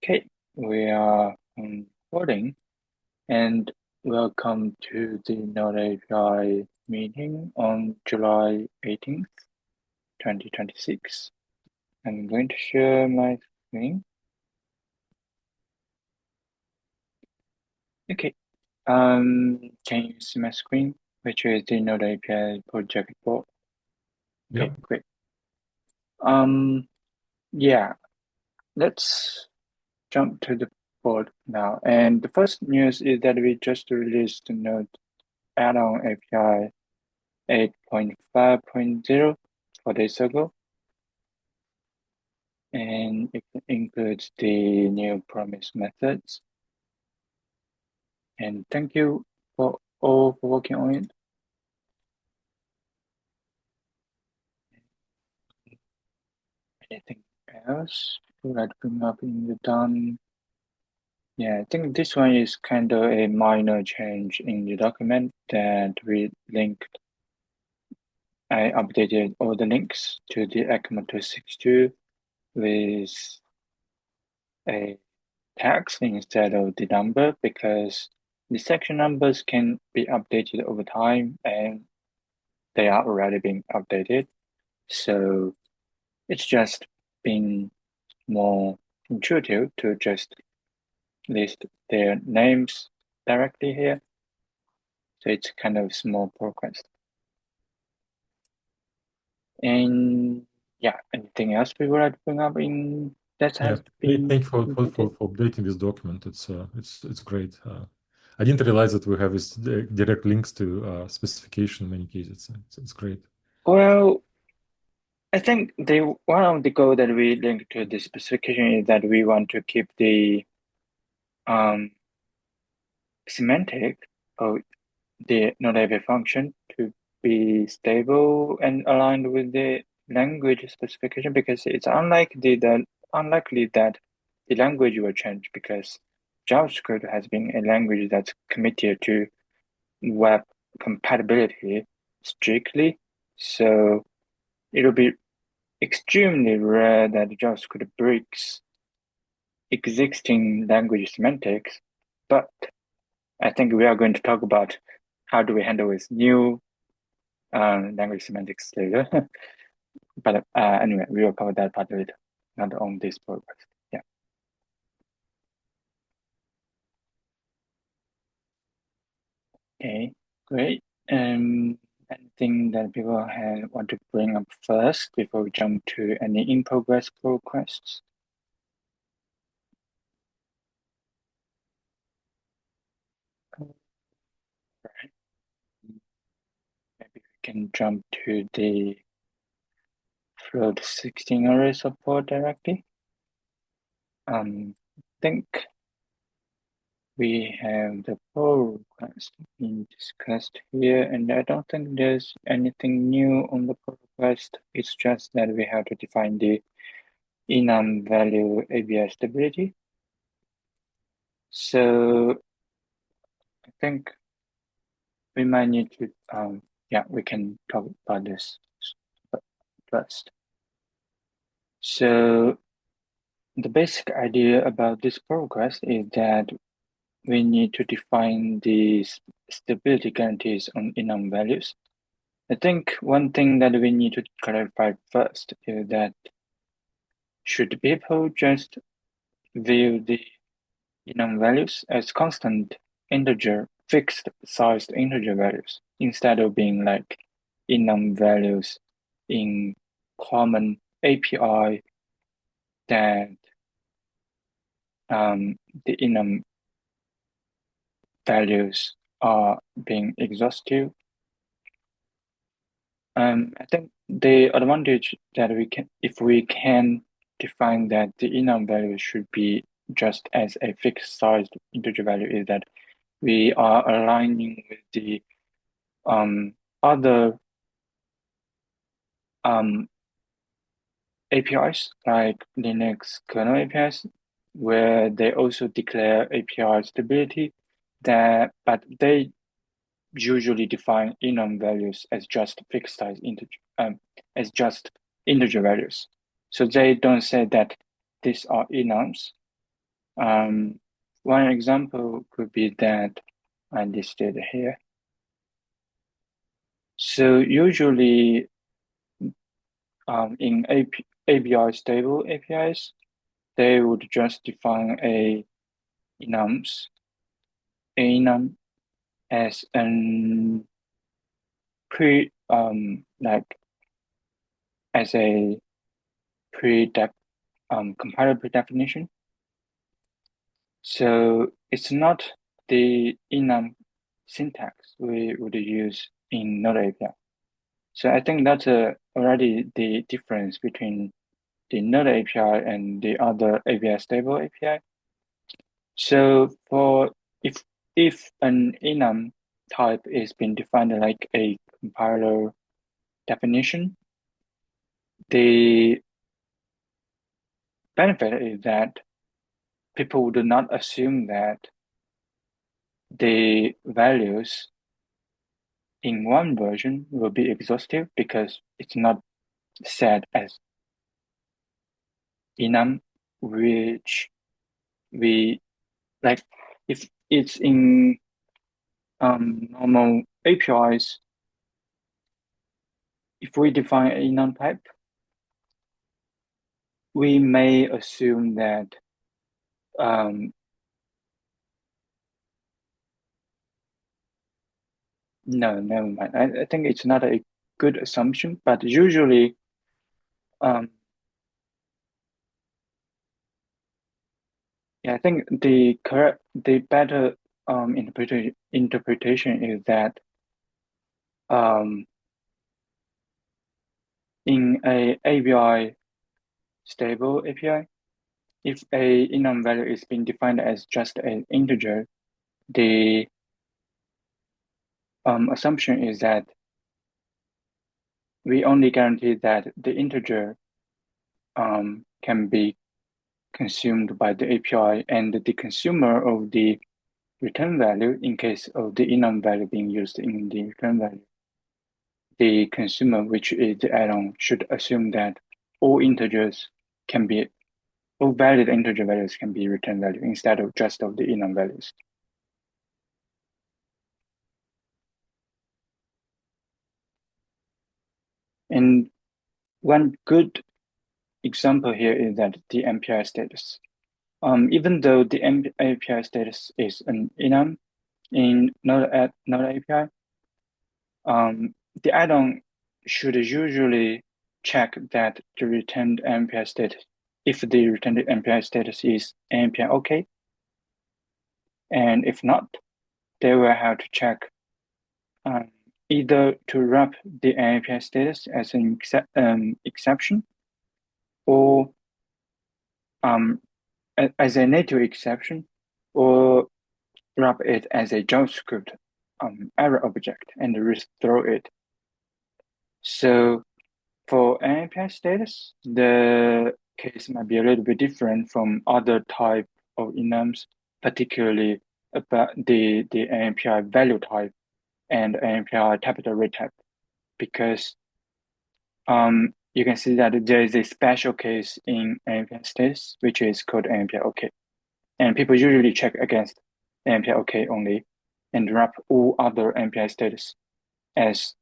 Okay, we are recording, and welcome to the Node API meeting on July 18th, 2026. I'm going to share my screen. Okay, can you see my screen, which is the Node API project board? Okay, Yeah. great. Yeah, let's jump to the board now. And the first news is that we just released the Node add-on API 8.5.0 4 days ago, and it includes the new promise methods. And thank you for all for working on it. Anything else would like to bring up in the done? Yeah, I think this one is kind of a minor change in the document that we linked. I updated all the links to the ECMA 262 with a text instead of the number because the section numbers can be updated over time and they are already being updated. So it's just been more intuitive to just list their names directly here. So it's kind of small progress. And yeah, anything else we would like to bring up in that Yeah. has been Thank you completed? for updating this document. It's great. I didn't realize that we have this direct links to specification in many cases. It's great. Well, I think the one of the goal that we link to the specification is that we want to keep the um, semantic of the node function to be stable and aligned with the language specification because it's unlikely that the language will change because JavaScript has been a language that's committed to web compatibility strictly. So it'll be extremely rare that JavaScript breaks existing language semantics, but I think we are going to talk about how do we handle with new language semantics later. But anyway, we will cover that part later, not on this progress. Yeah. Okay, great. Anything that people want to bring up first before we jump to any in progress requests? Right. Maybe we can jump to the float 16 array support directly. I think we have the pull request being discussed here, and I don't think there's anything new on the pull request. It's just that we have to define the enum value ABI stability. So I think we might need to, yeah, we can talk about this first. So the basic idea about this pull request is that we need to define the stability guarantees on enum values. I think one thing that we need to clarify first is that should people just view the enum values as constant integer, fixed sized integer values instead of being like enum values in common API that the enum values are being exhaustive. I think the advantage that if we can define that the enum value should be just as a fixed sized integer value, is that we are aligning with the other um, APIs like Linux kernel APIs, where they also declare API stability, but they usually define enum values as just fixed size integer, as just integer values. So they don't say that these are enums. Um, One example could be that I listed here. So usually in API stable APIs, they would just define a enums, enum as an like as a pre compiler predefinition. So it's not the enum syntax we would use in Node API. So I think that's already the difference between the Node API and the other API stable API. So for if an enum type is being defined like a compiler definition, the benefit is that people would not assume that the values in one version will be exhaustive because it's not set as enum, which we like if it's in normal APIs, if we define a enum type, we may assume that um, no, never mind. I think it's not a good assumption, but usually um, yeah, I think the better interpretation is that um, in a API stable API, if a enum value is being defined as just an integer, the assumption is that we only guarantee that the integer can be consumed by the API and the consumer of the return value in case of the enum value being used in the return value. The consumer, which is the add-on, should assume that all integers can be all valid integer values can be return value instead of just of the enum values. And one good example here is that the MPI status. Even though the API status is an enum in Node API, the add-on should usually check that the returned MPI status, if the returned MPI status is MPI OK, and if not, they will have to check um, either to wrap the MPI status as an exception or um, as a native exception, or wrap it as a JavaScript error object and restore it. So for API status, the case might be a little bit different from other type of enums, particularly about the API value type and API capital rate type, because you can see that there is a special case in API status, which is called API OK. And people usually check against API OK only and wrap all other API status as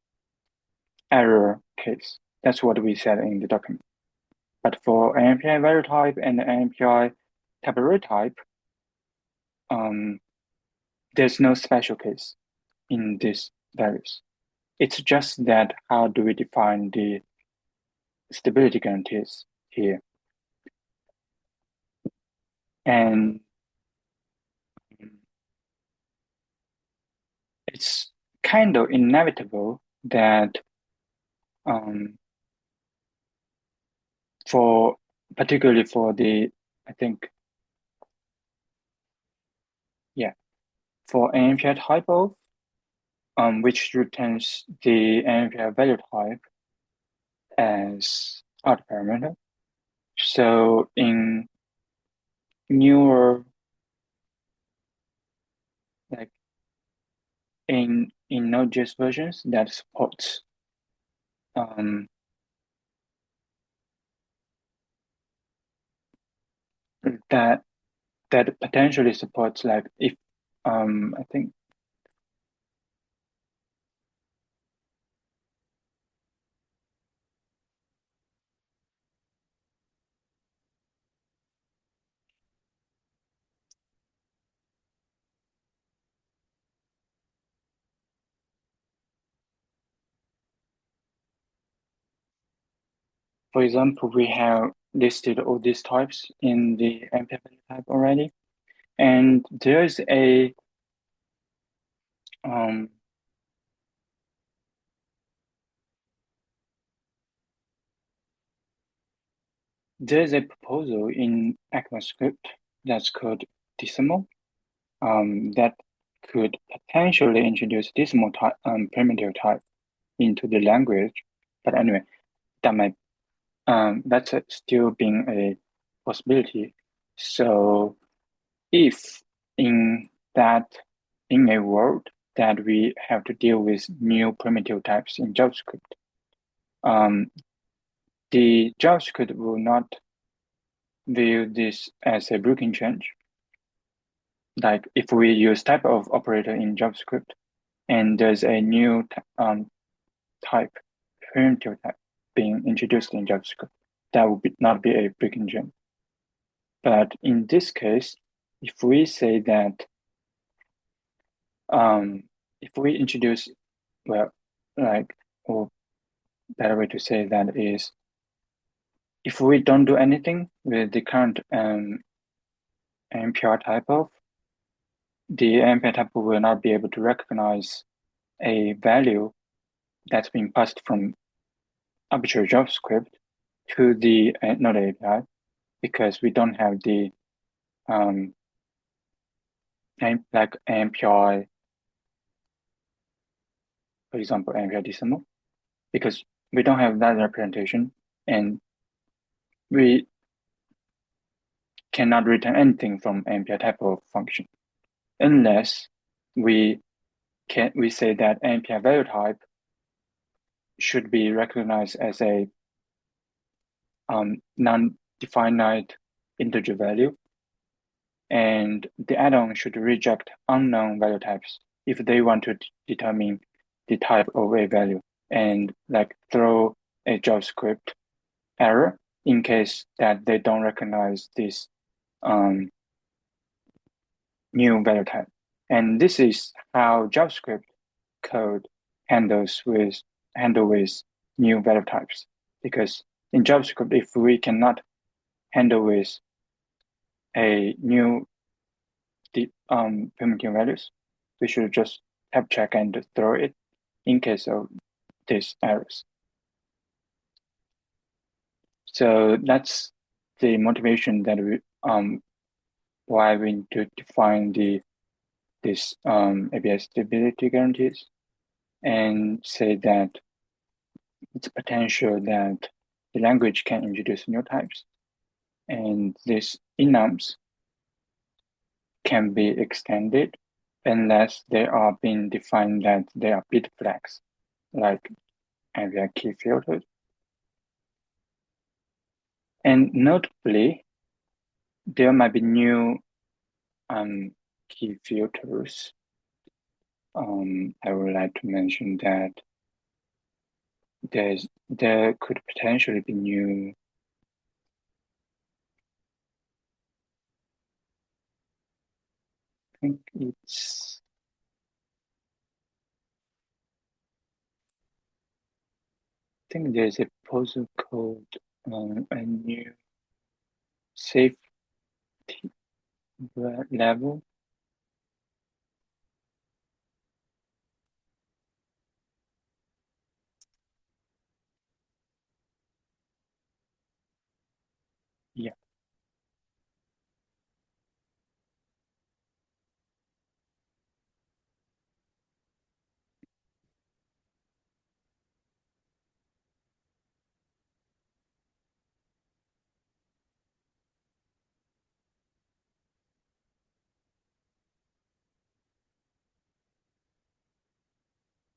error case. That's what we said in the document. But for API value type and API capital type, there's no special case in these values. It's just that how do we define the stability guarantees here? And it's kind of inevitable that um, for particularly for the, I think, yeah, for API type of, which returns the API value type as out parameter. So in newer, like in Node.js versions that supports um, that that potentially supports like if I think for example we have listed all these types in the npm type already, and um there's a proposal in ECMAScript that's called decimal that could potentially introduce decimal type primitive type into the language. But anyway, that might that's still being a possibility. So if in that in a world that we have to deal with new primitive types in JavaScript, um, the JavaScript will not view this as a broken change. Like if we use type of operator in JavaScript and there's a new type, primitive type being introduced in JavaScript, that would not be a breaking change. But in this case, if we say that if we introduce, well, like, or better way to say that is, if we don't do anything with the current NPR typo, the NPR typo will not be able to recognize a value that's been passed from arbitrary JavaScript to the Node API because we don't have the like NPI, for example, NPI decimal, because we don't have that representation and we cannot return anything from NPI type of function unless we say that NPI value type should be recognized as a non-definite integer value, and the add-on should reject unknown value types if they want to determine the type of a value and like throw a JavaScript error in case that they don't recognize this new value type. And this is how JavaScript code handle with new value types. Because in JavaScript, if we cannot handle with a new primitive values, we should just have check and throw it in case of these errors. So that's the motivation that we why we need to define this API stability guarantees and say that it's potential that the language can introduce new types, and these enums can be extended unless they are being defined that they are bit flags, like API key filters. And notably, there might be new key filters. I would like to mention that there could potentially be new I think it's I think there's a proposal called a new safety level. Yeah.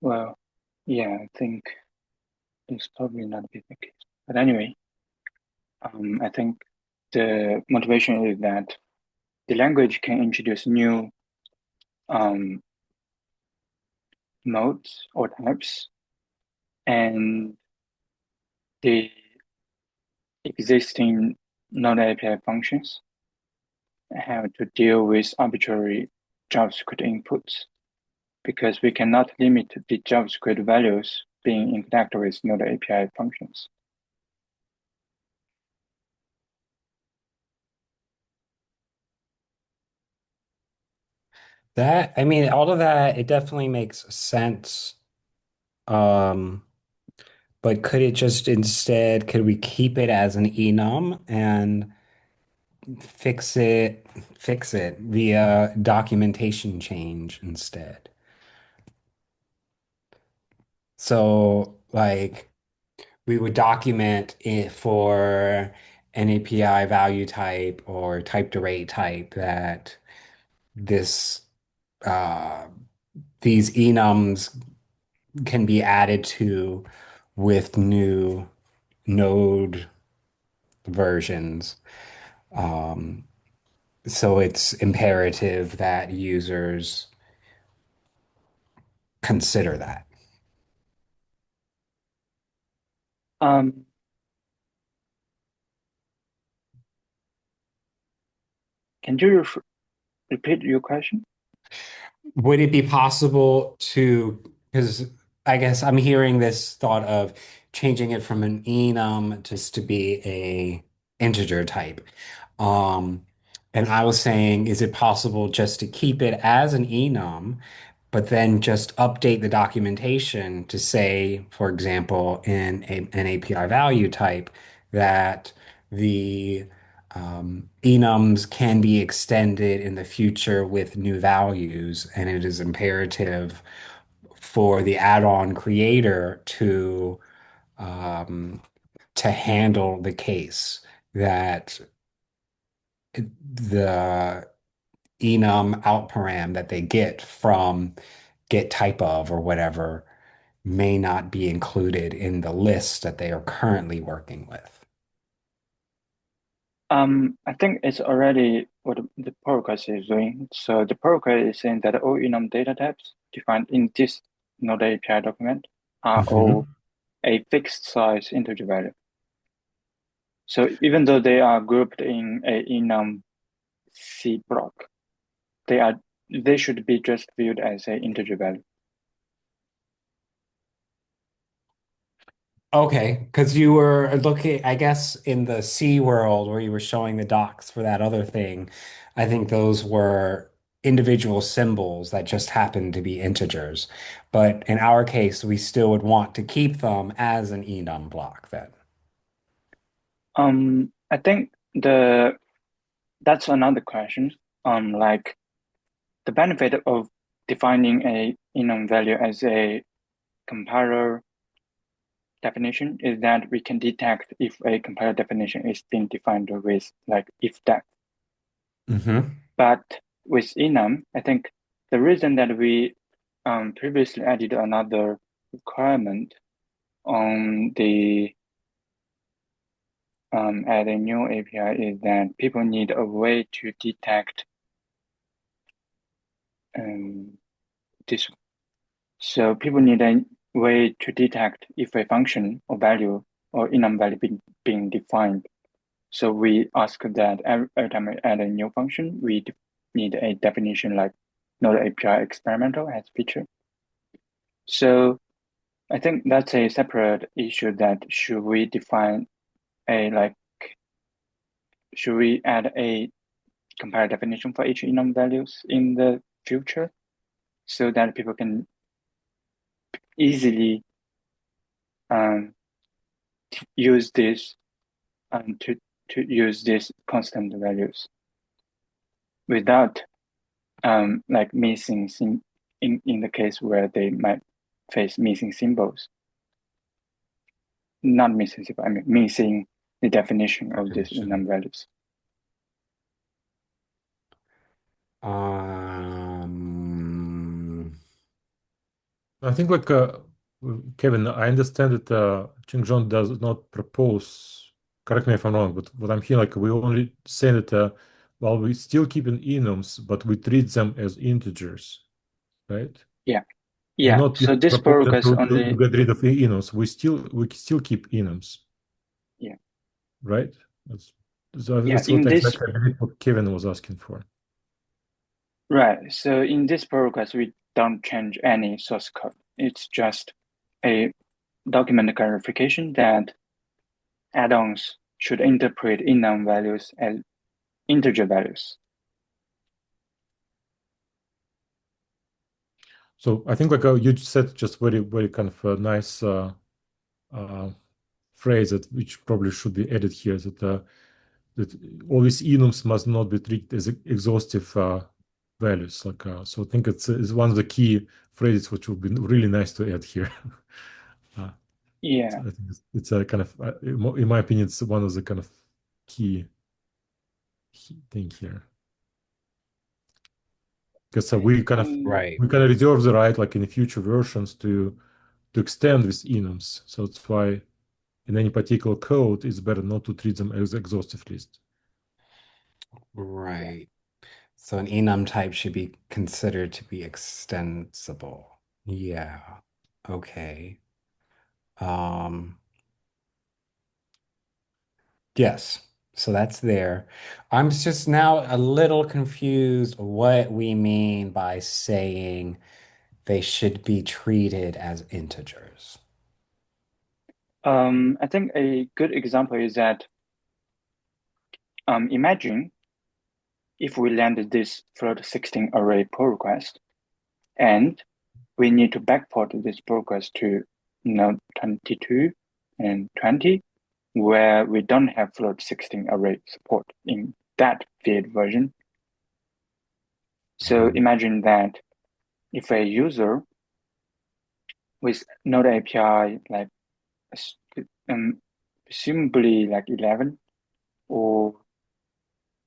Well, yeah, I think it's probably not be the case. But anyway, I think the motivation is that the language can introduce new um, modes or types, and the existing node API functions have to deal with arbitrary JavaScript inputs because we cannot limit the JavaScript values being in contact with node API functions. That, I mean, all of that, it definitely makes sense. Um, but could it just instead, could we keep it as an enum and fix it, fix it via documentation change instead? So, like, we would document it for an API value type or type array type that this uh, these enums can be added to with new node versions. Um, so it's imperative that users consider that. Um, can you repeat your question? Would it be possible to, because I guess I'm hearing this thought of changing it from an enum just to be a integer type. Um, and I was saying, is it possible just to keep it as an enum, but then just update the documentation to say, for example, in an API value type, that the enums can be extended in the future with new values, and it is imperative for the add-on creator um, to handle the case that the enum outparam that they get from get type of or whatever may not be included in the list that they are currently working with. I think it's already what the protocol is doing. So the protocol is saying that all enum data types defined in this node API document are all Hmm. a fixed size integer value. So even though they are grouped in a enum C block, they should be just viewed as an integer value. Okay, because you were looking, I guess, in the C world where you were showing the docs for that other thing. I think those were individual symbols that just happened to be integers. But in our case, we still would want to keep them as an enum block then. I think that's another question. Like the benefit of defining a enum value as a compiler definition is that we can detect if a compiler definition is being defined with like if that. Hmm. But with enum, I think the reason that we previously added another requirement on the add a new API is that people need a way to detect um, this. So people need a way to detect if a function or value or enum value being defined. So we ask that every time we add a new function, we need a definition like node API experimental as feature. So I think that's a separate issue that should we define a like should we add a compare definition for each enum values in the future so that people can easily um, use this to use these constant values without like missing in the case where they might face missing symbols, not missing symbol, I mean missing the definition of these Definition. enum values. Um, I think like Kevin, I understand that Qingzhong does not propose. Correct me if I'm wrong, but what I'm hearing, like we only say that well, we still keep in enums, but we treat them as integers, right? Yeah. We're Yeah. not So this proposing progress to only, get rid of enums. We still keep enums, yeah. right? That's, so Yeah. that's what In this, exactly I believe what Kevin was asking for. right. So in this progress, we don't change any source code. It's just a document clarification that add-ons should interpret enum values as integer values. So I think like you said just very, very kind of a nice uh, phrase that which probably should be added here that all these enums must not be treated as exhaustive values. Like so, I think it's one of the key phrases which would be really nice to add here. uh, Yeah. I think it's a kind of, in my opinion, it's one of the kind of key thing here because Um, Right. we kind of reserve the right, like in the future versions, to extend these enums. So that's why in any particular code, it's better not to treat them as exhaustive list. yeah. Right. So an enum type should be considered to be extensible. Yeah. Okay. Um, yes. So that's there. I'm just now a little confused what we mean by saying they should be treated as integers. I think a good example is that imagine if we landed this float 16 array pull request and we need to backport this pull request to node 22 and 20, where we don't have float 16 array support in that feed version. So Mhm. imagine that if a user with Node API like um, presumably like 11 or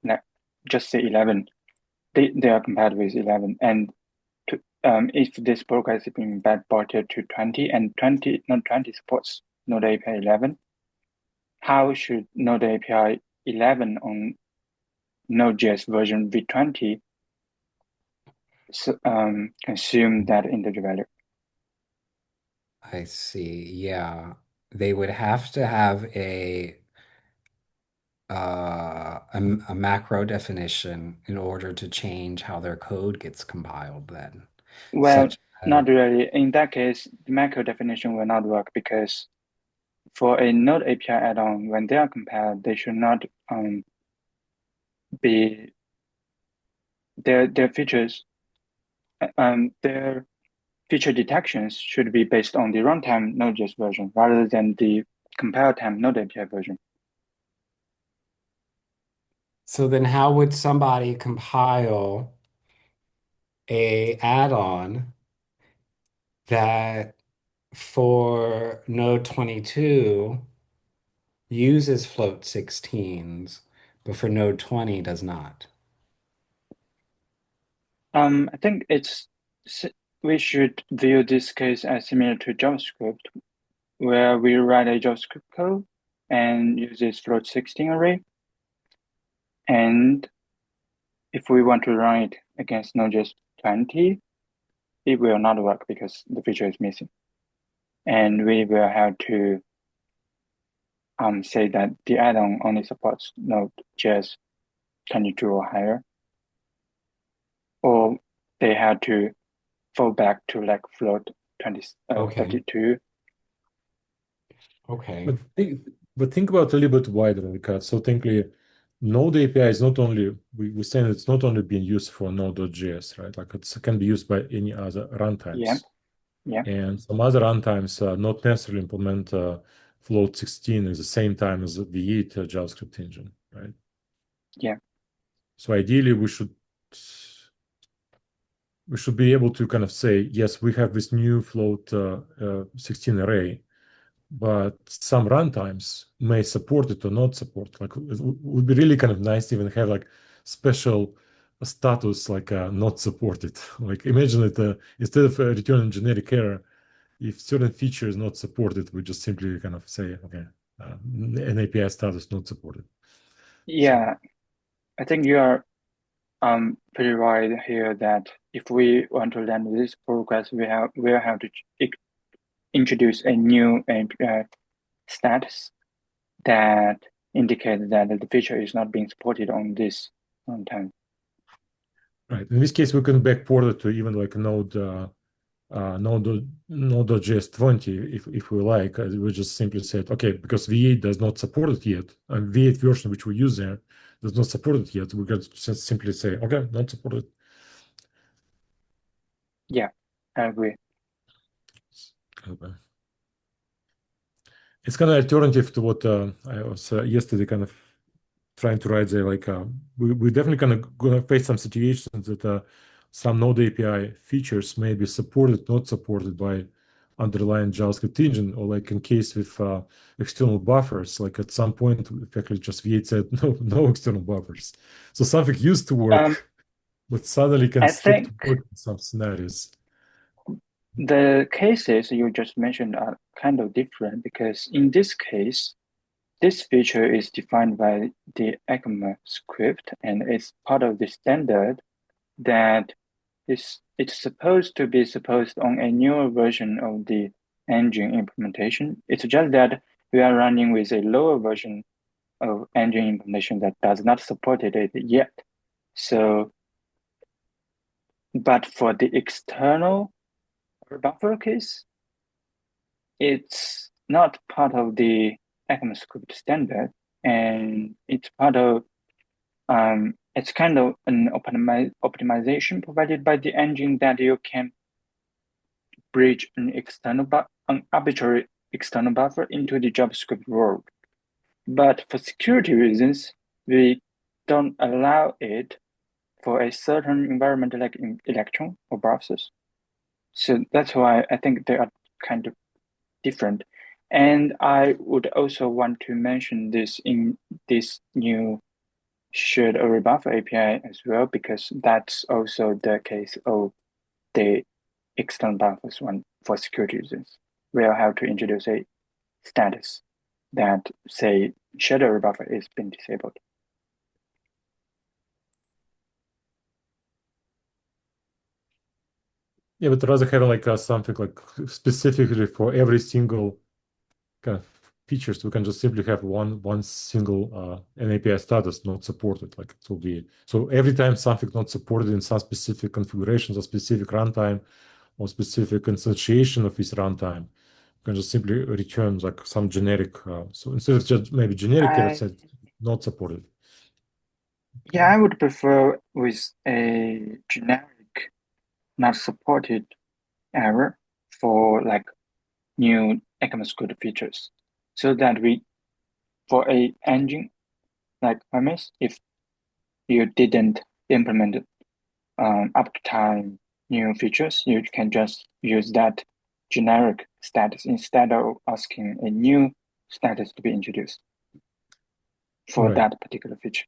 like just say 11, they are compatible with 11, and if this program is being backported to 20 and 20 Node 20 supports Node API 11, how should Node API 11 on Node.js version v20 consume that integer value? I see. Yeah. They would have to have a macro definition in order to change how their code gets compiled then. Well, Such not really. In that case, the macro definition will not work because for a Node API add-on, when they are compiled, they should not be their features their feature detections should be based on the runtime Node.js version rather than the compile time Node API version. so then how would somebody compile a add-on that for node 22 uses float 16s, but for node 20 does not? I think we should view this case as similar to JavaScript, where we write a JavaScript code and use this float 16 array. And if we want to run it against Node.js 20, it will not work because the feature is missing. And we will have to say that the add-on only supports Node.js 22 or higher, or they had to fall back to like float 20, Okay. 32. Okay. But think about it a little bit wider, because so technically Node API is not only we saying it's not only being used for Node.js, right? Like it can be used by any other Yeah, runtimes. yeah, And some other runtimes not necessarily implement float 16 at the same time as the V8 JavaScript engine, right? yeah, So ideally we should be able to kind of say, yes, we have this new float 16 array, but some runtimes may support it or not support. Like it would be really kind of nice to even have like special status like not supported. Like imagine it instead of returning generic error, if certain feature is not supported, we just simply kind of say, okay, an API status not supported. So yeah. I think you are pretty right here that if we want to land this progress, we'll have to introduce a new status that indicates that the feature is not being supported on this runtime. Right. In this case, we can backport it to even like node.js 20 if we like. We just simply said, okay, because V8 does not support it yet, and V8 version which we use there does not support it yet. We can just simply say, okay, not supported. Yeah, I agree. Okay. It's kind of alternative to what I was yesterday kind of trying to write there. Like we definitely kind of gonna face some situations that some Node API features may be supported, not supported by underlying JavaScript engine, or like in case with external buffers. Like at some point, effectively just V8 said no external buffers. So something used to work, but suddenly can I stop to think work in some scenarios. the cases you just mentioned are kind of different because in this case, this feature is defined by the ECMAScript and it's part of the standard that it's supposed to be supposed on a newer version of the engine implementation. It's just that we are running with a lower version of engine implementation that does not support it yet. So, but for the external buffer case, it's not part of the ECMAScript standard, and it's part of it's kind of an optimization provided by the engine that you can bridge an arbitrary external buffer into the JavaScript world. But for security reasons, we don't allow it for a certain environment like in Electron or browsers. So that's why I think they are kind of different. And I would also want to mention this in this new shared array buffer API as well, because that's also the case of the external buffers one for security reasons. We'll have to introduce a status that say shared array buffer is being disabled. Yeah, but rather having like something like specifically for every single kind of features, we can just simply have one single an API status not supported. Like it will be so every time something not supported in some specific configurations or specific runtime or specific instantiation of this runtime, you can just simply return like some generic. So instead of just maybe generic error I said not supported. Yeah, I would prefer with a generic not supported error for like new ECMAScript features, so that we for a engine like Hermes, if you didn't implement up to time new features, you can just use that generic status instead of asking a new status to be introduced for Right. that particular feature.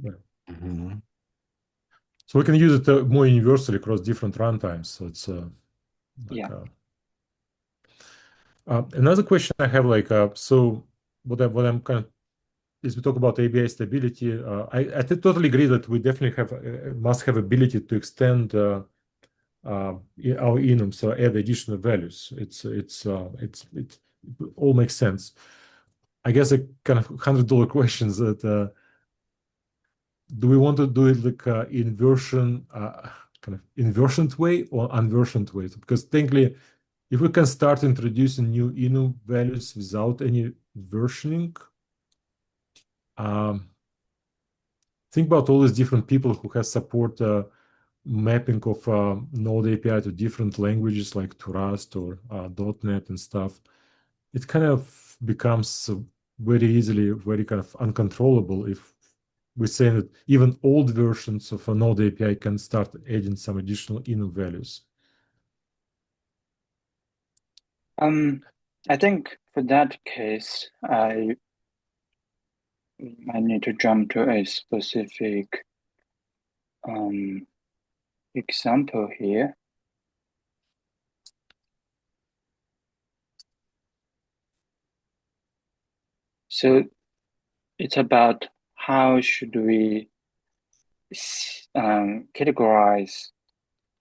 Right. Mhm. So we can use it more universally across different runtimes. So it's like Yeah. another question I have, like, so what I'm kind of is we talk about ABI stability. I totally agree that we definitely have must have ability to extend our enums or add additional values. It all makes sense. I guess a kind of $100 questions that do we want to do it like inversion kind of inversioned way or unversioned way? Because technically, if we can start introducing new enum values without any versioning, um, think about all these different people who have support mapping of Node API to different languages like to Rust or .NET and stuff. It kind of becomes very easily very kind of uncontrollable if we say that even old versions of a Node API can start adding some additional enum values. I think for that case, I need to jump to a specific example here. So it's about how should we categorize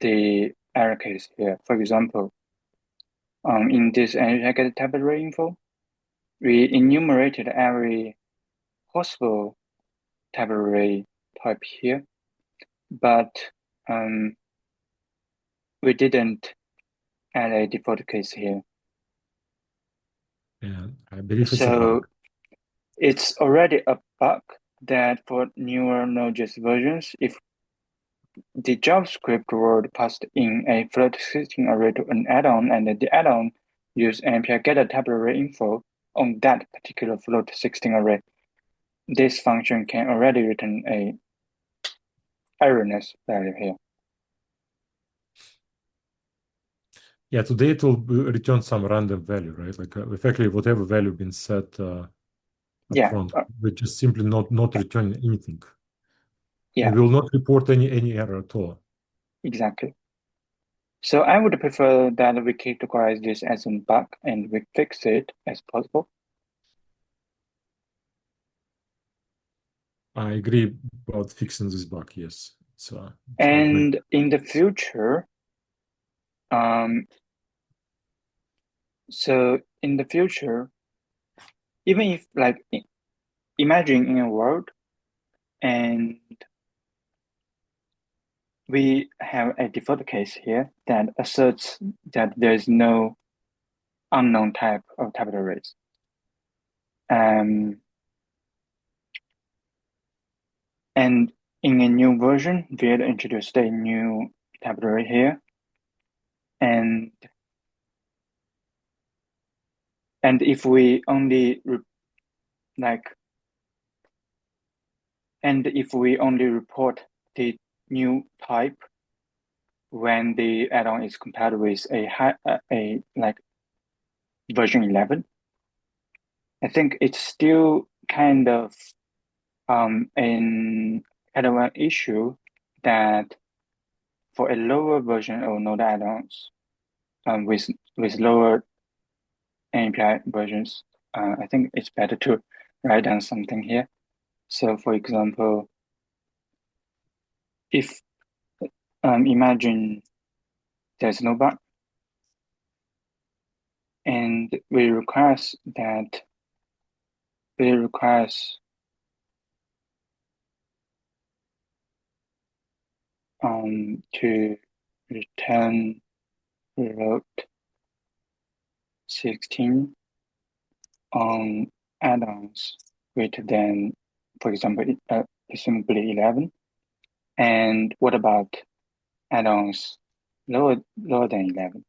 the error case here? For example, in this get type array info, we enumerated every possible type array type here, but we didn't add a default case here. Yeah, I believe it's a So bug. it's already a bug that for newer Node.js versions, if the JavaScript word passed in a float 16 array to an add-on, and the add-on use npr get type array info on that particular float 16 array, this function can already return a erroneous value here. Yeah, today it will return some random value, right? Like effectively whatever value been set up Yeah, front, we just simply not return anything. yeah, And we will not report any error at all. exactly. So I would prefer that we categorize this as a bug and we fix it as possible. I agree about fixing this bug, yes. It's what And in the future, so in the future, even if like imagine in a world and we have a default case here that asserts that there is no unknown type of type arrays. And in a new version, we'll introduce a new type array here. And if we only report the new type when the add-on is compatible with a version 11, I think it's still kind of an issue that for a lower version of Node add-ons with lower API versions, I think it's better to write down something here. So, for example, if imagine there's no bug, and we request to return float 16 on add-ons greater than, for example, presumably 11. And what about add-ons lower than 11?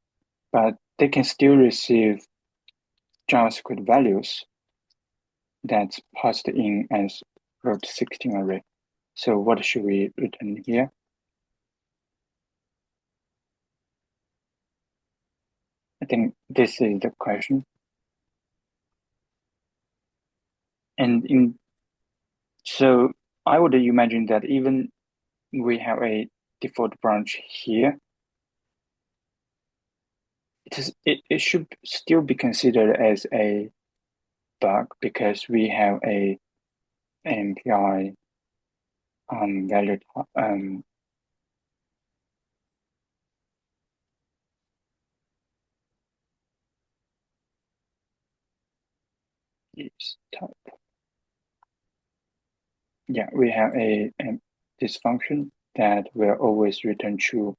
But they can still receive JavaScript values that's passed in as float 16 array. So what should we return here? I think this is the question. And so I would imagine that even we have a default branch here, it should still be considered as a bug because we have a MPI value is type. Yeah, we have this function that will always return true.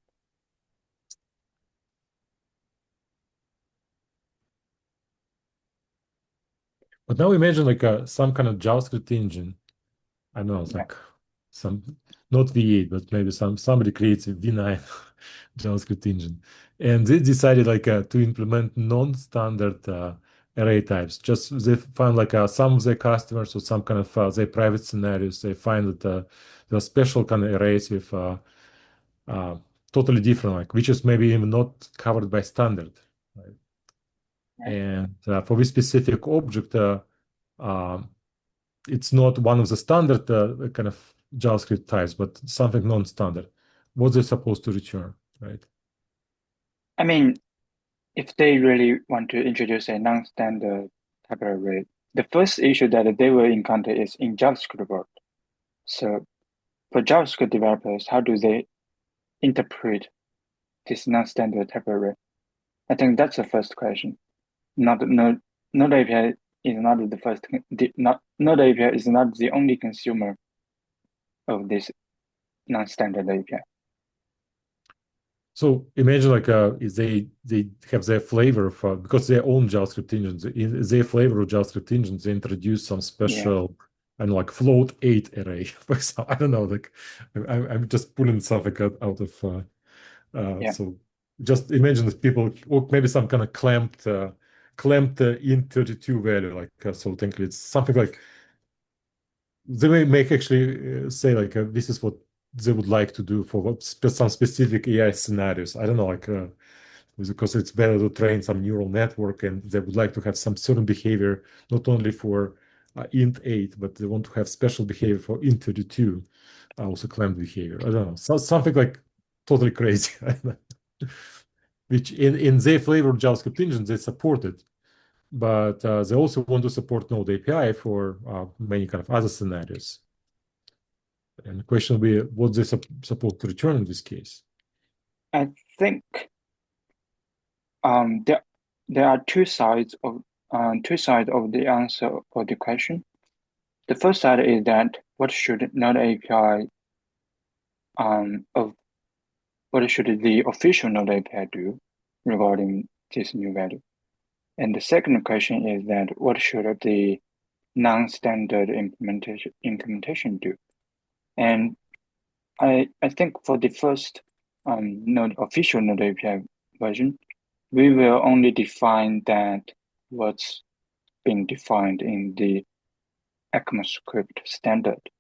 But now imagine like some kind of JavaScript engine. I know it's Yeah. like some not V8, but maybe somebody creates a V9 JavaScript engine, and they decided like to implement non-standard array types. Just they found like some of their customers or some kind of their private scenarios. They find that there are special kind of arrays with totally different, like which is maybe even not covered by standard. Right? Yeah. And for this specific object, um, it's not one of the standard kind of JavaScript types, but something non-standard. What they're supposed to return, right? I mean, if they really want to introduce a non-standard type array, the first issue that they will encounter is in JavaScript world. So for JavaScript developers, how do they interpret this non-standard type array? I think that's the first question. Node API is not the first. Node API is not the only consumer of this non-standard API. So imagine like they have their flavor of because they own JavaScript engines. In their flavor of JavaScript engines, they introduce some special and like float 8 array. For example, I don't know. Like I'm just pulling something out of so just imagine if people or maybe some kind of clamped int32 value like so technically it's something like they may make actually say like this is what they would like to do for some specific AI scenarios. I don't know, like because it's better to train some neural network, and they would like to have some certain behavior not only for int 8, but they want to have special behavior for int32, also clamped behavior. I don't know, something like totally crazy, which in their flavor JavaScript engine they support it, but they also want to support Node API for many kind of other scenarios. And the question will be, what they supposed to return in this case? I think there are two sides of the answer of the question. The first side is that what should Node API of what should the official Node API do regarding this new value? And the second question is that what should the non-standard implementation do? And I think for the first official Node API version, we will only define that what's being defined in the ECMAScript standard.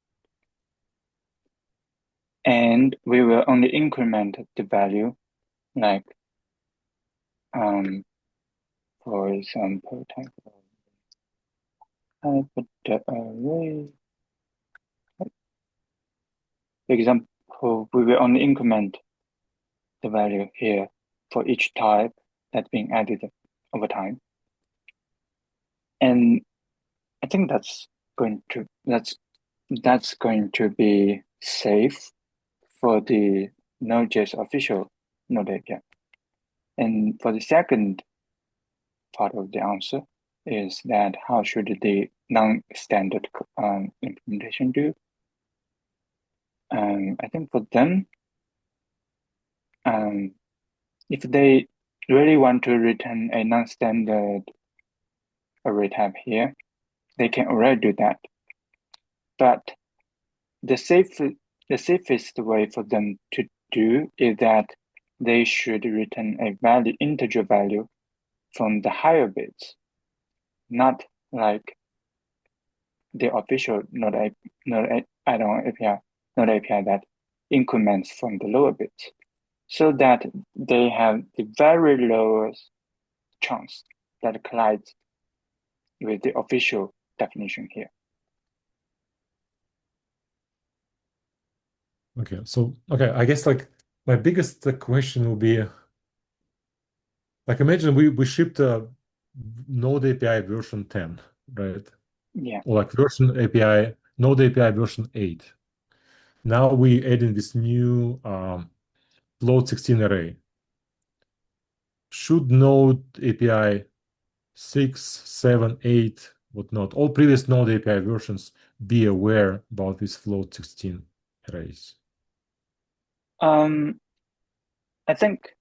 And we will only increment the value, like for example, type of the array. For example, we will only increment the value here for each type that's being added over time. And I think that's going to be safe for the Node.js official Node API. And for the second part of the answer is that how should the non-standard implementation do? I think for them, if they really want to return a non-standard array type here, they can already do that. But the safest way for them to do is that they should return a integer value from the higher bits, not like the official Node API that increments from the lower bits, so that they have the very lowest chance that collides with the official definition here. Okay, so I guess like my biggest question will be like imagine we shipped a Node API version 10, right? Yeah. Or like version API, Node API version 8. Now we add in this new float 16 array. Should Node API 6, 7, 8, whatnot, all previous Node API versions be aware about these float 16 arrays? I think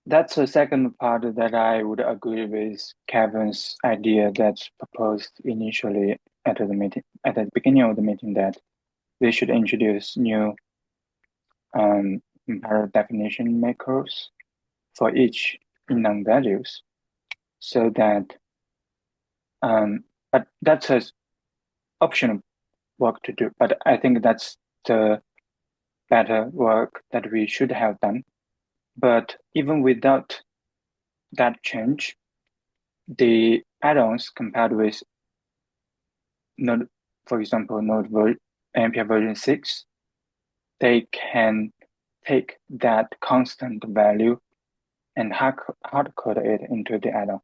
that's the second part that I would agree with Kevin's idea that's proposed initially at the beginning of the meeting, that they should introduce new comparative definition macros for each inline values, so that but that's an optional work to do. But I think that's the better work that we should have done. But even without that change, the add-ons compared with Node, for example, API version 6, they can take that constant value and hard code it into the add-on.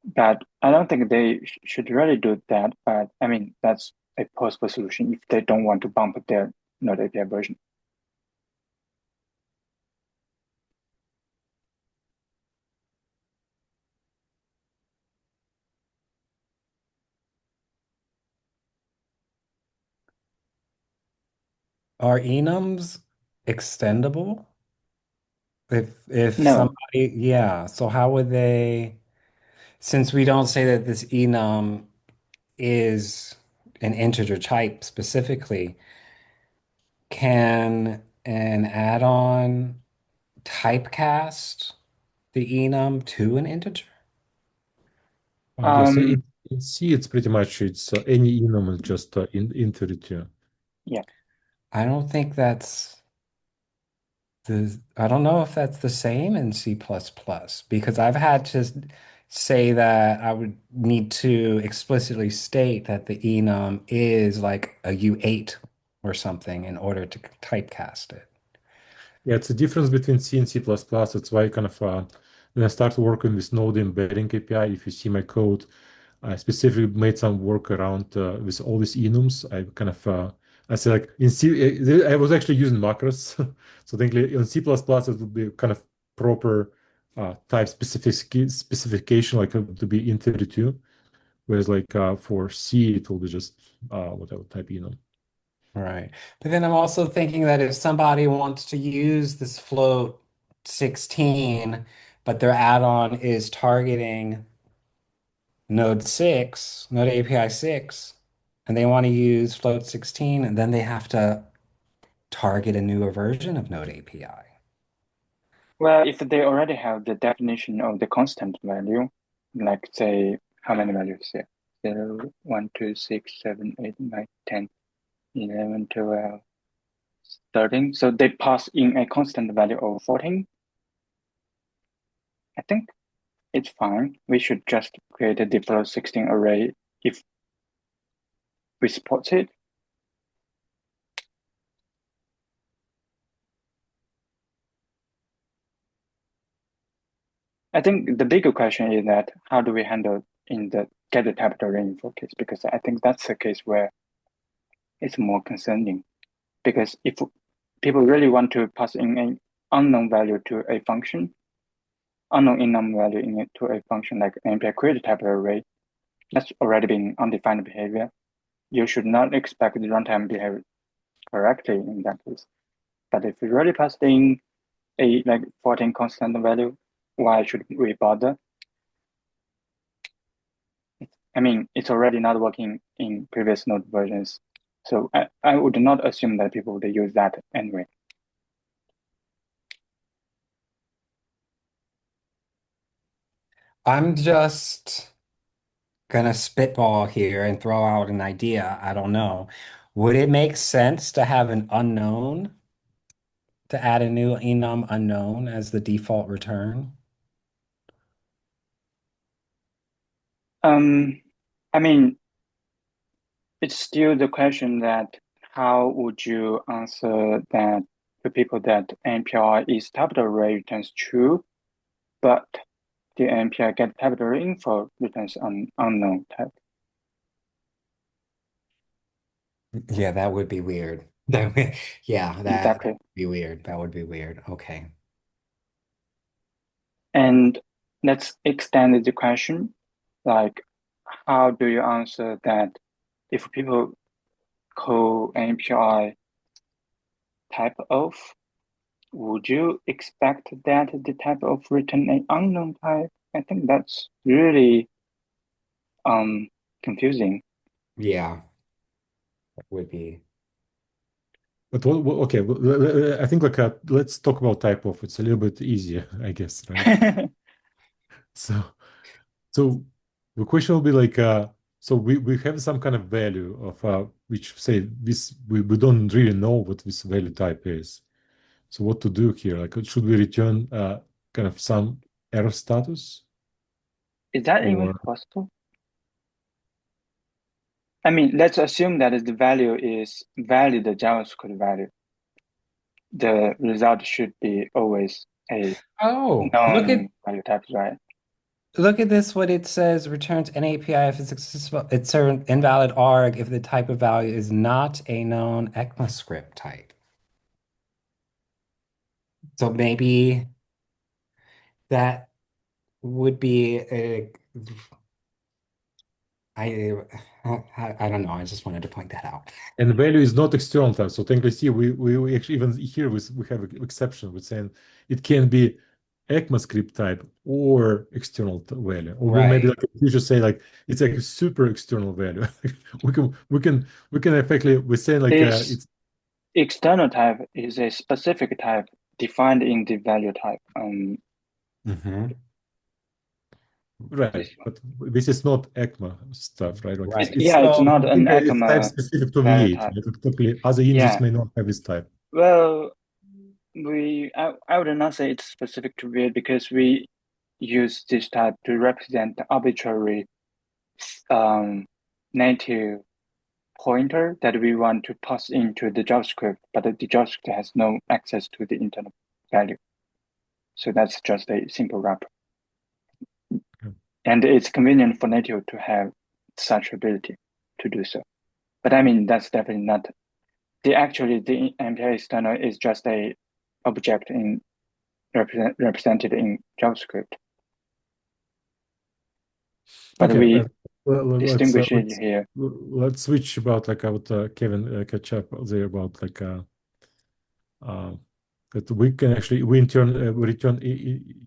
But I don't think they should really do that. But I mean, that's a possible solution if they don't want to bump their Node API version. Are enums extendable? If No, somebody, yeah, so how would they, since we don't say that this enum is an integer type specifically, can an add-on typecast the enum to an integer? Yes, um, in C, it's pretty much it's any enum is just integer. yeah. I don't think that's I don't know if that's the same in C++ because I've had to say that I would need to explicitly state that the enum is like a U8 or something in order to typecast it. Yeah, it's a difference between C and C++. That's why kind of when I started working with Node embedding API, if you see my code, I specifically made some work around with all these enums. I kind of I said like in C, I was actually using macros. So technically in C++, it would be kind of proper type specification, like to be integer two. Whereas like for C, it will be just whatever type enum. Right. But then I'm also thinking that if somebody wants to use this float 16, but their add-on is targeting Node 6, Node API 6, and they want to use float 16, and then they have to target a newer version of Node API. Well, if they already have the definition of the constant value, like say how many values here? 0, 1, 2, 6, 7, 8, 9, 10, 11, 12, 13. So they pass in a constant value of 14. I think it's fine. We should just create a default 16 array if we support it. I think the bigger question is that how do we handle in the get the type info case? Because I think that's the case where it's more concerning. Because if people really want to pass in an unknown value to a function, unknown enum value in it to a function like NPI create type array, that's already been undefined behavior. You should not expect the runtime behave correctly in that case. But if you really passed in a like 14 constant value, why should we bother? I mean, it's already not working in previous node versions. So I would not assume that people would use that anyway. I'm just gonna spitball here and throw out an idea. I don't know. Would it make sense to have an unknown to add a new enum unknown as the default return? I mean, it's still the question that how would you answer that to people that NPI is type array returns true, but the NPI get type array info returns unknown type. Yeah, that would be weird. Yeah, that would Exactly. be weird. That would be weird. Okay. And let's extend the question, like how do you answer that if people call NPI type of, would you expect that the type of return an unknown type? I think that's really confusing. Yeah, that would be. But okay, I think like let's talk about type of. It's a little bit easier, I guess, right? So so the question will be like so we have some kind of value of which say this we don't really know what this value type is. So what to do here? Like should we return kind of some error status Is that even or possible? I mean, let's assume that the value is valid JavaScript value. The result should be always a Oh, look at known value type, right? look at this, what it says, returns an API if it's accessible. It's an invalid arg if the type of value is not a known ECMAScript type. So maybe that would be a, I, I don't know. I just wanted to point that out. And value is not external type. So technically, see, we actually even here we have an exception with saying it can be ECMAScript type or external value, or we maybe Right. like you should say like it's like a super external value. We can effectively we're saying like This it's external type is a specific type defined in the value type. Hmm. right, This one. but this is not ECMA stuff, right? Like Right. Yeah, it's not So, an it's type ECMA specific to value V8, type. right? Like, totally other engines Yeah. may not have this type. Well, I would not say it's specific to React because we use this type to represent the arbitrary native pointer that we want to pass into the JavaScript, but the JavaScript has no access to the internal value. So that's just a simple wrapper. Okay. And it's convenient for native to have such ability to do so. But I mean, that's definitely not the MPI external is just a object in represented in JavaScript. But Okay, we let's distinguish it here. let's switch about like what Kevin catch up there about like uh, that we can actually we return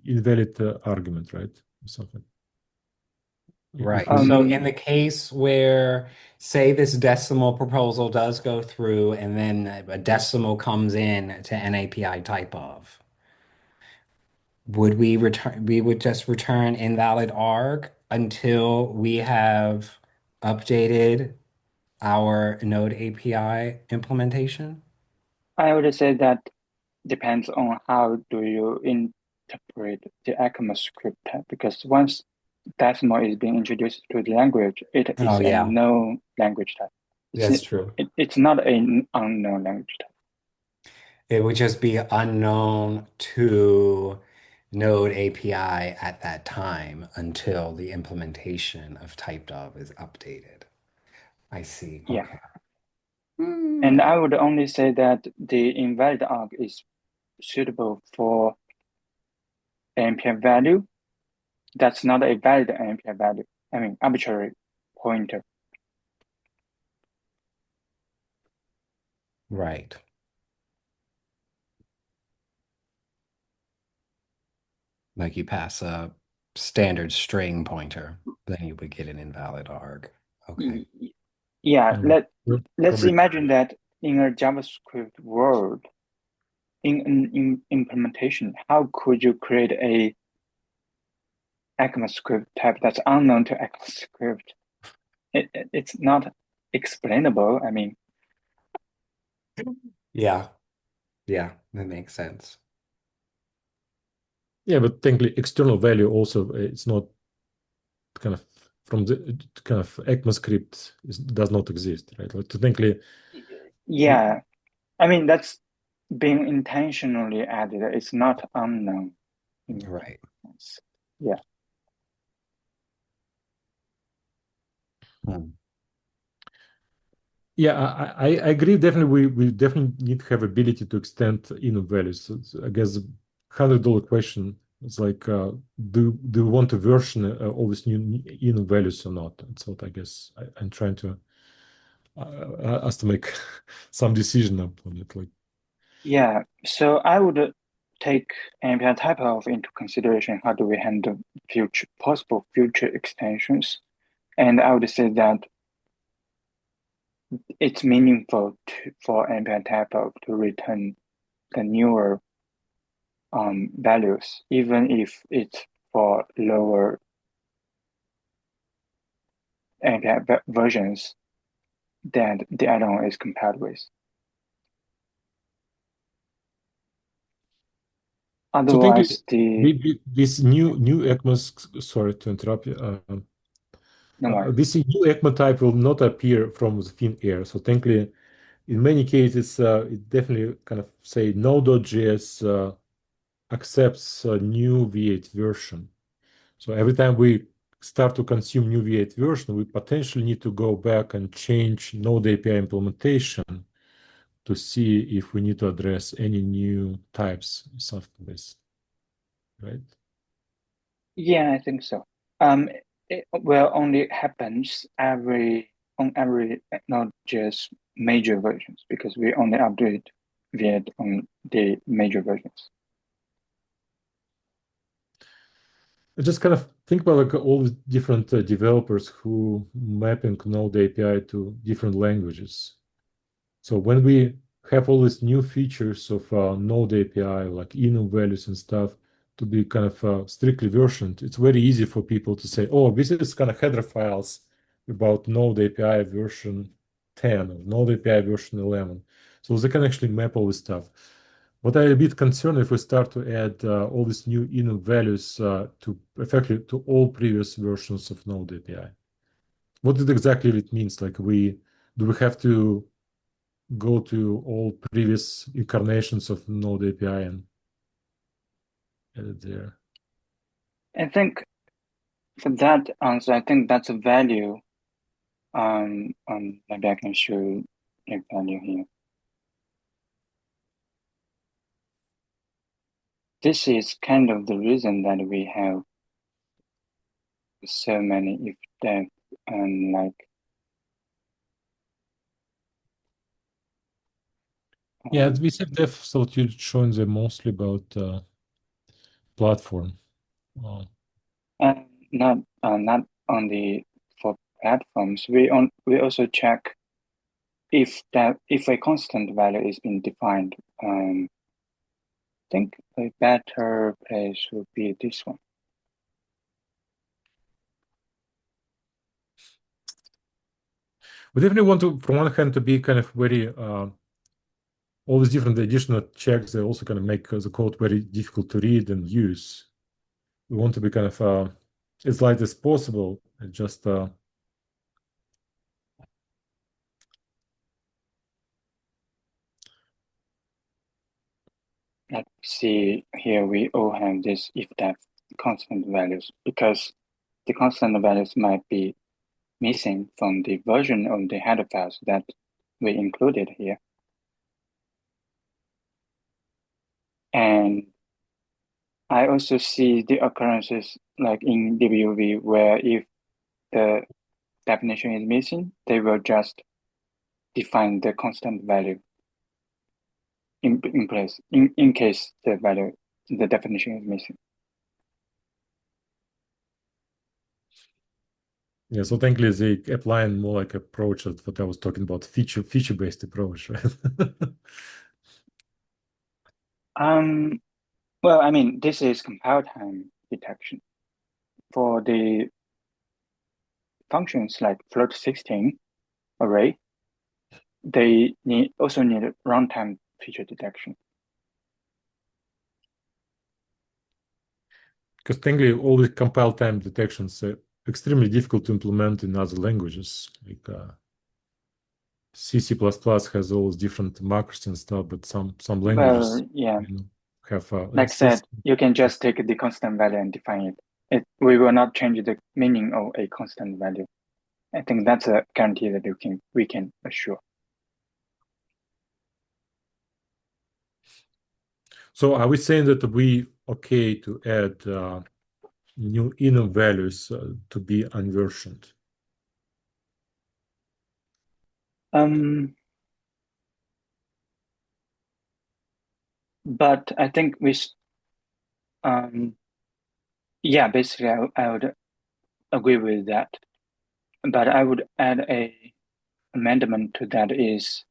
invalid argument, right? Or something. If right. we So Um, in the case where, say, this decimal proposal does go through and then a decimal comes in to an API type of, we would just return invalid arg until we have updated our Node API implementation? I would say that depends on how do you interpret the ECMAScript type, because once decimal is being introduced to the language, it Oh is a yeah, known language type. that's true. It's not an unknown language type. It would just be unknown to Node API at that time until the implementation of typed of is updated. I see. Yeah. Okay. And Hmm. I would only say that the invalid arg is suitable for NPM value. That's not a valid NPM value. I mean, arbitrary pointer. Right. Like you pass a standard string pointer, then you would get an invalid arg. Okay. Yeah, yeah, we're let's probably imagine that in a JavaScript world, in an implementation, how could you create a ECMAScript type that's unknown to ECMAScript? It's not explainable. I mean, Yeah. Yeah, that makes sense. yeah, but technically external value also it's not kind of from the kind of ECMAScript does not exist, right? Like technically, yeah, I mean, that's being intentionally added. It's not unknown. Right. Yeah, hmm. Yeah, I agree. Definitely, we definitely need to have ability to extend enum values. So I guess $100 question is like, do we want to version all these new enum values or not? That's what I guess I'm trying to us to make some decision upon it. Like, yeah. So I would take ambient type of into consideration. How do we handle possible future extensions? And I would say that it's meaningful for ambient type of to return the newer values, even if it's for lower ambient versions that the add-on is compared with. so think Otherwise, this new ECMAS. Sorry to interrupt you. no worries. This new ECMA type will not appear from the thin air. So technically, in many cases, it definitely kind of say node.js accepts a new V8 version. So every time we start to consume new V8 version, we potentially need to go back and change Node API implementation to see if we need to address any new types, something like this, right? Yeah, I think so. Um, it will only happens on every not just major versions because we only update Viet on the major versions. I just kind of think about like all the different developers who mapping Node API to different languages. So when we have all these new features of Node API, like enum values and stuff, to be kind of strictly versioned, it's very easy for people to say, oh, this is kind of header files about Node API version 10 or Node API version 11. So they can actually map all this stuff. What I'm a bit concerned if we start to add all these new enum values to effectively to all previous versions of Node API. What it exactly it means? Like do we have to go to all previous incarnations of Node API and add it there? I think for that answer, I think that's a value. Maybe I can show a value here. This is kind of the reason that we have so many if that and like Yeah, um, we said def thought you're showing them mostly about platform. Uh, and not only for platforms. We also check if a constant value is being defined. I think a better place would be this one. we definitely want to, from one hand, to be kind of very all these different additional checks that also kind of make the code very difficult to read and use. We want to be kind of as light as possible and just Let's see here. We all have this if that constant values because the constant values might be missing from the version of the header files that we included here. And I also see the occurrences like in WV where if the definition is missing, they will just define the constant value in place in case the definition is missing. yeah. So technically, they applying more like approach of what I was talking about, feature based approach, right? Um, well, I mean, this is compile time detection. For the functions like float 16 array, they also need runtime feature detection. Because technically, all the compile time detections are extremely difficult to implement in other languages. Like C, C++ has all these different macros and stuff, but some languages, Well, yeah, have like I it's still. said, you can just take the constant value and define it. We will not change the meaning of a constant value. I think that's a guarantee that we can assure. So are we saying that we okay to add new enum values to be unversioned? But I think um, yeah, basically I would agree with that. But I would add a amendment to that is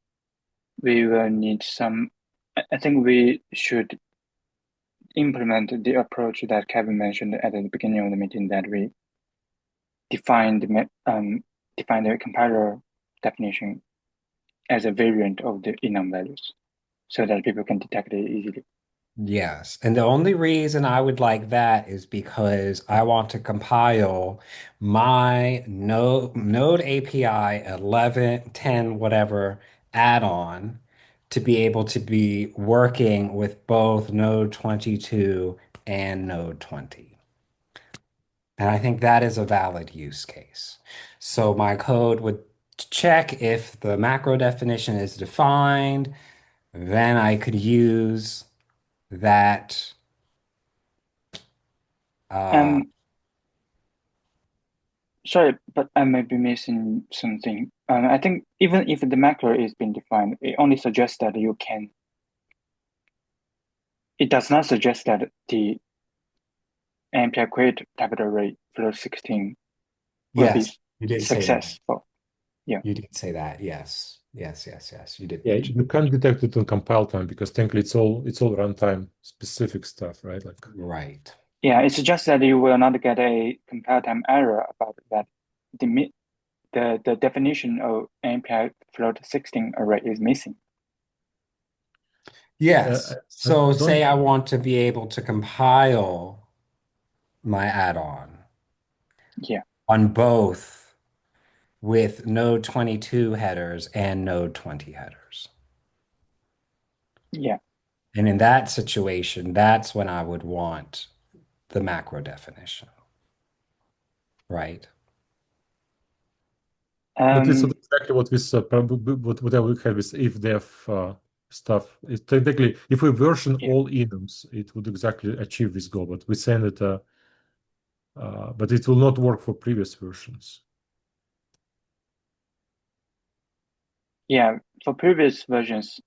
we will need some, I think we should implement the approach that Kevin mentioned at the beginning of the meeting that we define define the compiler definition as a variant of the enum values so that people can detect it easily. Yes. And the only reason I would like that is because I want to compile my Node API 11, 10, whatever add-on to be able to be working with both Node 22 and Node 20. And I think that is a valid use case. So my code would check if the macro definition is defined, then I could use that. Uh, Um, Sorry, but I may be missing something. I think even if the macro is being defined, it only suggests that you can. It does not suggest that the MPI create type array float 16 will be yes, you did say that. successful. Yeah, You did say that. Yes. Yes, yes, yes. You did Yeah, mention. you can't detect it on compile time because technically it's all runtime specific stuff, right? Like Right. yeah. It's just that you will not get a compile time error about that. The definition of MPI float 16 array is missing. Yes. I So say don't. I want to be able to compile my add-on Yeah, on both with node 22 headers and node 20 headers. yeah. And in that situation, that's when I would want the macro definition, right? But this is Um, exactly what this probably whatever we have is if def stuff. It's technically if we version yeah, all enums, it would exactly achieve this goal. But we send it, but it will not work for previous versions. yeah. For previous versions,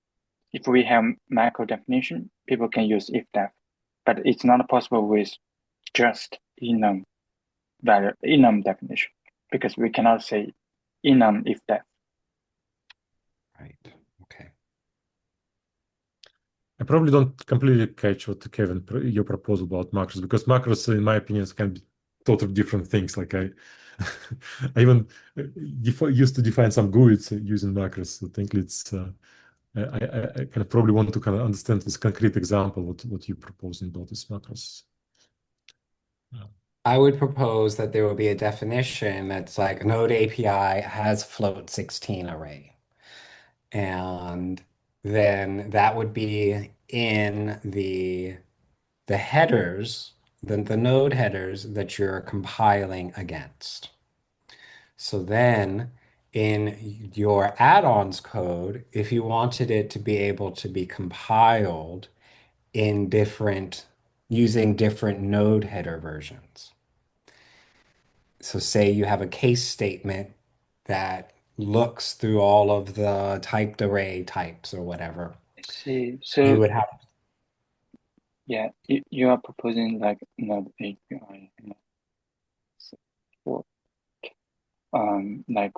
if we have macro definition, people can use if def, but it's not possible with just enum definition because we cannot say enum if def. Right. Okay. I probably don't completely catch what Kevin your proposal about macros because macros, in my opinion, can be totally different things. Like I, I even used to define some GUIDs using macros. So I think it's I kind of probably want to kind of understand this concrete example what you're proposing about these macros. Uh, I would propose that there will be a definition that's like Node API has float 16 array. And then that would be in the headers, the node headers that you're compiling against. So then in your add-ons code, if you wanted it to be able to be compiled in different, using different node header versions. So say you have a case statement that looks through all of the typed array types or whatever. I see. You So would have, yeah, you are proposing like node API for like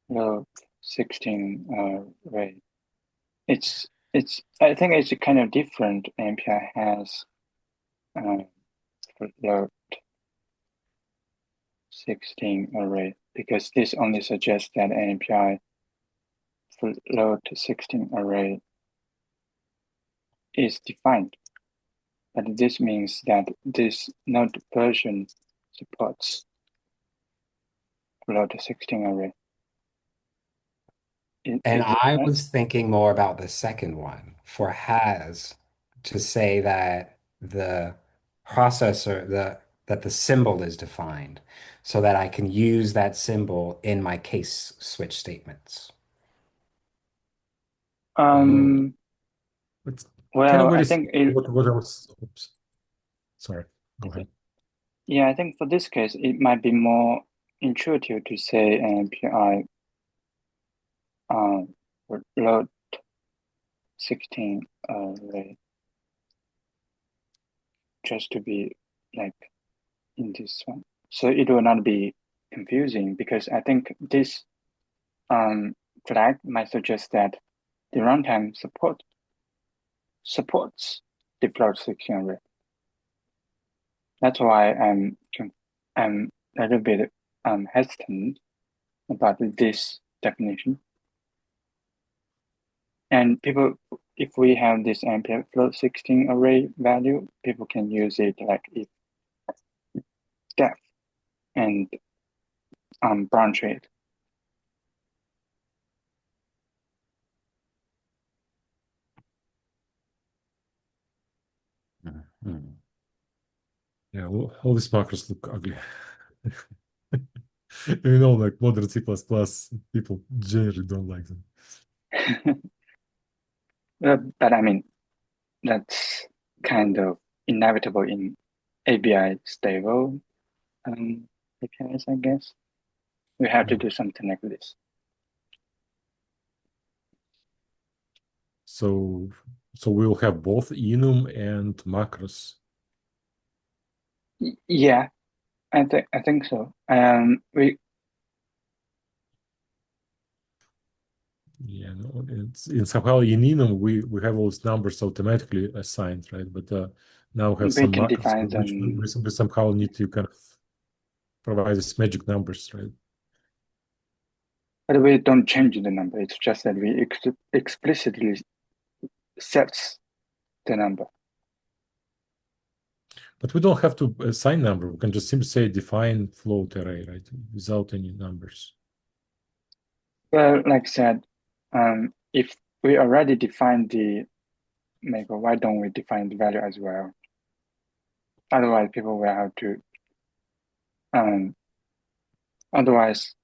the 16 array. It's I think it's a kind of different. MPI has for the 16 array because this only suggests that MPI float 16 array is defined, but this means that this node version supports float 16 array. and Is it I right? was thinking more about the second one for has to say that the processor, that the symbol is defined so that I can use that symbol in my case switch statements. oh, Um, it's kind of well, I very think similar to what I was. Oops, sorry. Go ahead. yeah, I think for this case, it might be more intuitive to say an API load 16 array just to be like in this one. So it will not be confusing because I think this flag might suggest that the runtime supports the float 16 array. That's why I'm a little bit hesitant about this definition. And people, if we have this ampere float 16 array value, people can use it like if def and branch it. Mhm. Yeah, all these macros look ugly. You know, like modern C++, people generally don't like them. But I mean, that's kind of inevitable in ABI stable APIs, I guess. We have to Yeah. do something like this. So we'll have both enum and macros. Yeah, I think so. Yeah, no, it's in somehow in enum we have all these numbers automatically assigned, right? But now we have we some can macros define which them, we somehow need to kind of provide these magic numbers, right? but we don't change the number. It's just that we explicitly sets the number. But we don't have to assign number. We can just simply say define float array, right? Without any numbers. Well, like I said, if we already defined the maker, why don't we define the value as well? Otherwise, people will have to. Otherwise,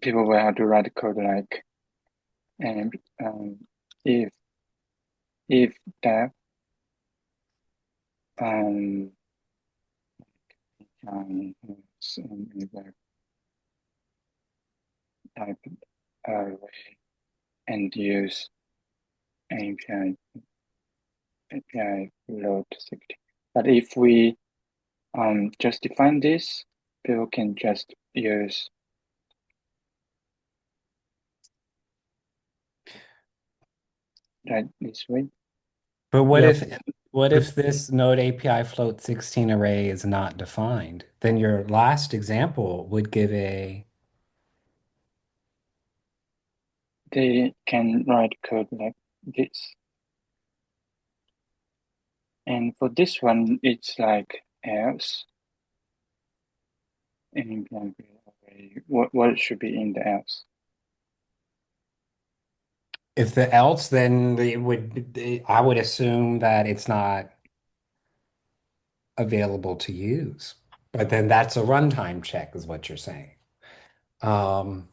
people will have to write code like, and if that um, type array and use API load 60. But if we just define this, people can just use that this way. But Yeah, what but if this node API float 16 array is not defined? Then your last example would give a They can write code like this. And for this one, it's like else. And what should be in the else? if the else, then I would assume that it's not available to use. But then that's a runtime check, is what you're saying. Um,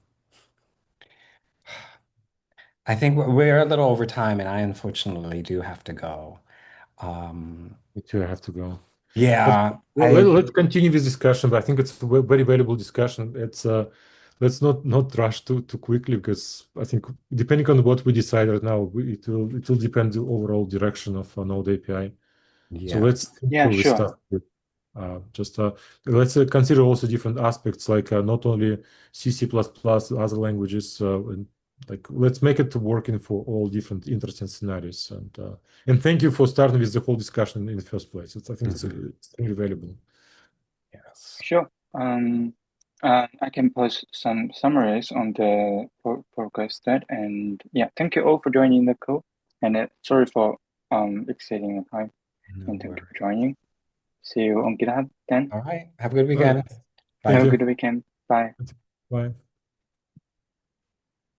I think we're a little over time, and I unfortunately do have to go. me too, I have to go. But Yeah, let's continue this discussion. But I think it's a very valuable discussion. It's let's not rush too quickly because I think depending on what we decide right now, it will depend the overall direction of Node API. So yeah. let's think Yeah, through this sure. stuff. Just let's consider also different aspects like not only C, C++, other languages, and like let's make it working for all different interesting scenarios. And thank you for starting with the whole discussion in the first place. I think it's Mhm. extremely valuable. Yes. Sure. I can post some summaries on the progress stat. And yeah, thank you all for joining the call. And sorry for exceeding the time. No And thank you worries. for joining. See you on GitHub then. All right. Have a good All right. weekend. Thank Have Bye. a you. good weekend. Bye. Bye.